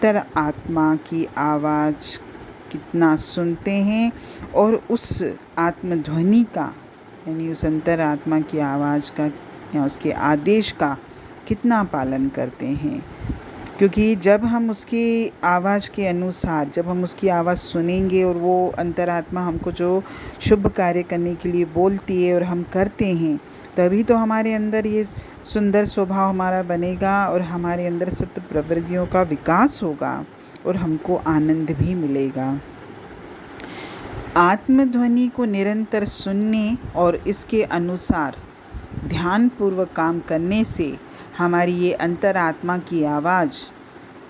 अंतर आत्मा की आवाज़ कितना सुनते हैं और उस आत्मध्वनि का यानी उस अंतर आत्मा की आवाज़ का या उसके आदेश का कितना पालन करते हैं। क्योंकि जब हम उसकी आवाज़ के अनुसार जब हम उसकी आवाज़ सुनेंगे और वो अंतरात्मा हमको जो शुभ कार्य करने के लिए बोलती है और हम करते हैं, तभी तो हमारे अंदर ये सुंदर स्वभाव हमारा बनेगा और हमारे अंदर सत्य प्रवृत्तियों का विकास होगा और हमको आनंद भी मिलेगा। आत्मध्वनि को निरंतर सुनने और इसके अनुसार ध्यानपूर्वक काम करने से हमारी ये अंतरात्मा की आवाज़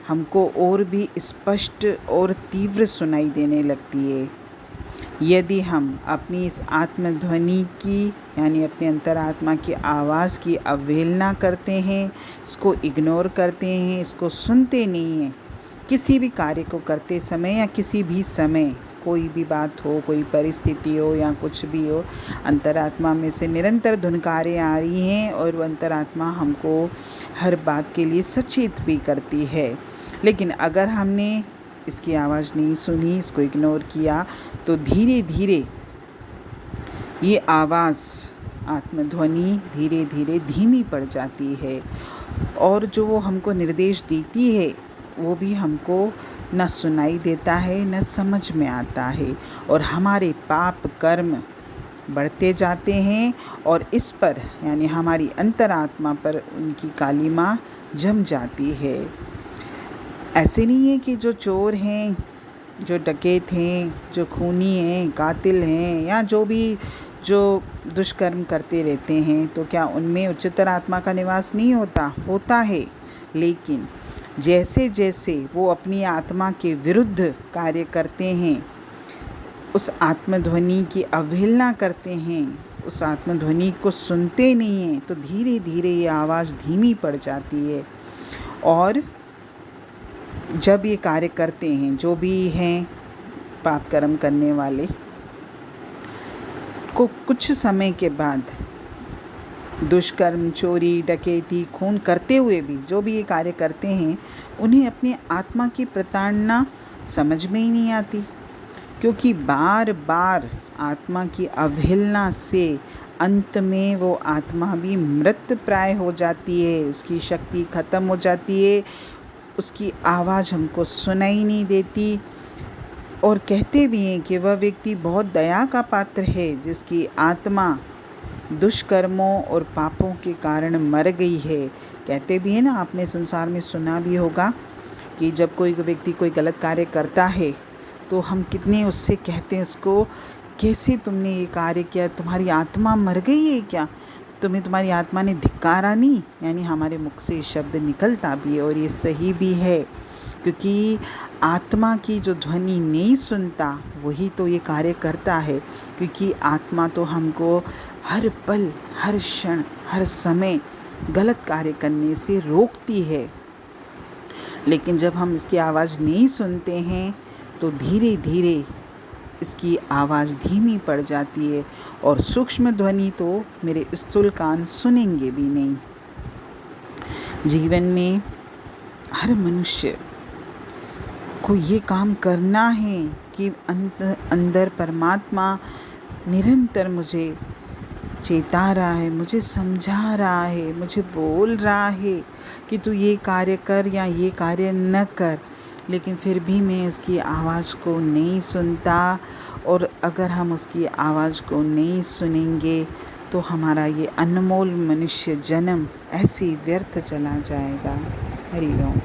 हमको और भी स्पष्ट और तीव्र सुनाई देने लगती है। यदि हम अपनी इस आत्मध्वनि की यानी अपने अंतरात्मा की आवाज़ की अवहेलना करते हैं, इसको इग्नोर करते हैं, इसको सुनते नहीं हैं, किसी भी कार्य को करते समय या किसी भी समय, कोई भी बात हो, कोई परिस्थिति हो या कुछ भी हो, अंतरात्मा में से निरंतर धुनकारें आ रही हैं और वो अंतरात्मा हमको हर बात के लिए सचेत भी करती है। लेकिन अगर हमने इसकी आवाज़ नहीं सुनी, इसको इग्नोर किया, तो धीरे धीरे ये आवाज़ आत्मध्वनि धीरे धीरे धीमी पड़ जाती है और जो वो हमको निर्देश देती है वो भी हमको न सुनाई देता है न समझ में आता है और हमारे पाप कर्म बढ़ते जाते हैं और इस पर यानी हमारी अंतरात्मा पर उनकी कालिमा जम जाती है। ऐसे नहीं है कि जो चोर हैं, जो डकैत हैं, जो खूनी हैं, कातिल हैं या जो दुष्कर्म करते रहते हैं, तो क्या उनमें उच्चतर आत्मा का निवास नहीं होता है। लेकिन जैसे जैसे वो अपनी आत्मा के विरुद्ध कार्य करते हैं, उस आत्मध्वनि की अवहेलना करते हैं, उस आत्मध्वनि को सुनते नहीं हैं, तो धीरे धीरे ये आवाज़ धीमी पड़ जाती है। और जब ये कार्य करते हैं, जो भी हैं पाप कर्म करने वाले को कुछ समय के बाद दुष्कर्म, चोरी, डकैती, खून करते हुए भी जो भी ये कार्य करते हैं, उन्हें अपनी आत्मा की प्रताड़ना समझ में ही नहीं आती, क्योंकि बार बार आत्मा की अवहेलना से अंत में वो आत्मा भी मृत प्राय हो जाती है, उसकी शक्ति खत्म हो जाती है, उसकी आवाज़ हमको सुनाई नहीं देती। और कहते भी हैं कि वह व्यक्ति बहुत दया का पात्र है जिसकी आत्मा दुष्कर्मों और पापों के कारण मर गई है। कहते भी हैं ना, आपने संसार में सुना भी होगा कि जब कोई व्यक्ति कोई गलत कार्य करता है तो हम कितने उससे कहते हैं उसको, कैसे तुमने ये कार्य किया, तुम्हारी आत्मा मर गई है क्या, तुम्हारी आत्मा ने धिक्कारा नहीं। यानी हमारे मुख से शब्द निकलता भी है और ये सही भी है, क्योंकि आत्मा की जो ध्वनि नहीं सुनता वही तो ये कार्य करता है। क्योंकि आत्मा तो हमको हर पल, हर क्षण, हर समय गलत कार्य करने से रोकती है। लेकिन जब हम इसकी आवाज़ नहीं सुनते हैं तो धीरे धीरे इसकी आवाज़ धीमी पड़ जाती है और सूक्ष्म ध्वनि तो मेरे स्थूल कान सुनेंगे भी नहीं। जीवन में हर मनुष्य को ये काम करना है कि अंदर परमात्मा निरंतर मुझे चेता रहा है, मुझे समझा रहा है, मुझे बोल रहा है कि तू ये कार्य कर या ये कार्य न कर, लेकिन फिर भी मैं उसकी आवाज़ को नहीं सुनता। और अगर हम उसकी आवाज़ को नहीं सुनेंगे तो हमारा ये अनमोल मनुष्य जन्म ऐसे व्यर्थ चला जाएगा। हरि ओम।